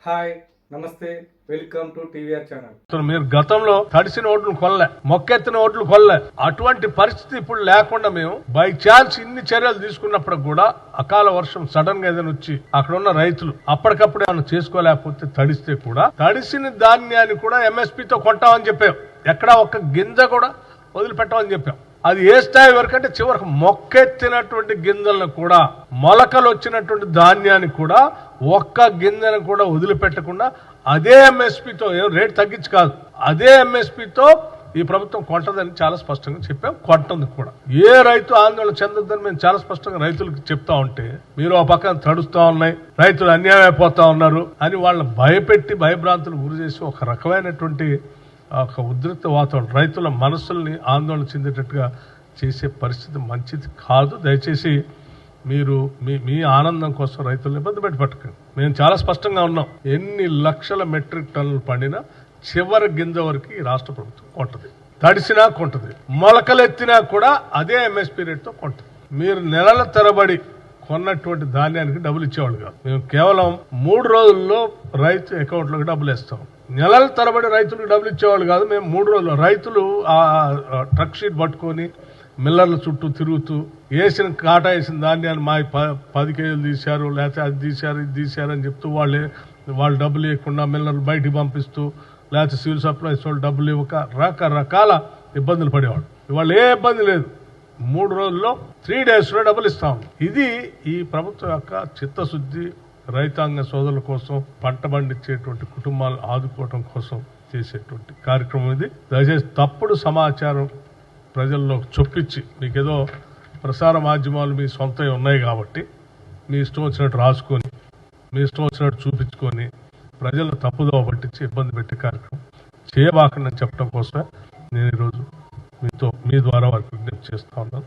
Hi నమస్తే welcome to TVR channel. మీరు గతంలో తడిసిన ఓట్లు కొనలే, మొక్కెత్తిన ఓట్లు కొనలే. అటువంటి పరిస్థితి ఇప్పుడు లేకుండా మేము బై ఛాన్స్ ఇన్ని చర్యలు తీసుకున్నప్పుడు కూడా అకాల వర్షం సడన్ గా ఏదైనా వచ్చి అక్కడ ఉన్న రైతులు అప్పటికప్పుడు ఏమైనా చేసుకోలేకపోతే తడిస్తే కూడా తడిసిన ధాన్యాన్ని కూడా ఎంఎస్పీతో కొంటామని చెప్పాం. ఎక్కడ ఒక్క గింజ కూడా వదిలిపెట్టామని చెప్పాం. అది ఏ స్థాయి వరకు అంటే చివరికి మొక్కెత్తినటువంటి గింజలను కూడా, మొలకలు వచ్చినటువంటి ధాన్యాన్ని కూడా ఒక్క గింజను కూడా వదిలిపెట్టకుండా అదే ఎంఎస్పీతో, రేటు తగ్గించి కాదు, అదే ఎంఎస్పీతో ఈ ప్రభుత్వం కొంటదని చాలా స్పష్టంగా చెప్పాం. కొంటుంది కూడా. ఏ రైతు ఆందోళన చెందొద్దని మేము చాలా స్పష్టంగా రైతులకు చెప్తా ఉంటే మీరు ఆ పక్కన తడుస్తా ఉన్నాయి, రైతులు అన్యాయం అయిపోతా ఉన్నారు అని వాళ్ళని భయపెట్టి భయభ్రాంతులు గురి చేసి ఒక రకమైనటువంటి ఒక ఉద్రిక్త వాతావరణం, రైతుల మనస్సుల్ని ఆందోళన చెందేటట్టుగా చేసే పరిస్థితి మంచిది కాదు. దయచేసి మీరు మీ ఆనందం కోసం రైతులను ఇబ్బంది పెట్టకండి. మేము చాలా స్పష్టంగా ఉన్నాం. ఎన్ని లక్షల మెట్రిక్ టన్నులు పండినా చివరి గింజ వరకు ఈ రాష్ట్ర ప్రభుత్వం కొంటది. తడిసినా కొంటది, మొలకలెత్తినా కూడా అదే ఎంఎస్పీ రేట్తో కొంటది. మీరు నెలల తరబడి కొన్నటువంటి ధాన్యానికి డబ్బులు ఇచ్చేవాళ్ళు కాదు. మేము కేవలం 3 రోజుల్లో రైతు అకౌంట్లోకి డబ్బులు వేస్తాం. నెలల తరబడి రైతులకు డబ్బులు ఇచ్చేవాళ్ళు కాదు. మేము 3 రోజుల్లో రైతులు ఆ ట్రక్ షీట్ పట్టుకొని మిల్లర్ల చుట్టూ తిరుగుతూ వేసిన కాటా వేసిన ధాన్యాన్ని మా 10 కేజీలు తీశారు, లేకపోతే అది తీశారు ఇది తీశారు అని చెప్తూ వాళ్ళు డబ్బులు ఇవ్వకుండా మిల్లర్లు బయటికి పంపిస్తూ, లేకపోతే సివిల్ సప్లైస్ వాళ్ళు డబ్బులు ఇవ్వక రకరకాల ఇబ్బందులు పడేవాళ్ళు. ఇవాళ ఏ ఇబ్బంది లేదు. 3 రోజుల్లో 3 డేస్లో డబ్బులు ఇస్తాం. ఇది ఈ ప్రభుత్వం యొక్క చిత్తశుద్ధి, రైతాంగ సోదరుల కోసం, పంట పండించేటువంటి కుటుంబాలను ఆదుకోవడం కోసం చేసేటువంటి కార్యక్రమం ఇది. దయచేసి తప్పుడు సమాచారం ప్రజల్లో చొప్పించి, మీకేదో ప్రసార మాధ్యమాలు మీ సొంతవి ఉన్నాయి కాబట్టి మీ ఇష్టం వచ్చినట్టు రాసుకొని, మీ ఇష్టం వచ్చినట్టు చూపించుకొని ప్రజలను తప్పుదోవ పట్టించి ఇబ్బంది పెట్టే కార్యక్రమం చేయబాకండి చెప్పడం కోసమే నేను ఈరోజు మీ ద్వారా వారికి విజ్ఞప్తి చేస్తా ఉన్నాను.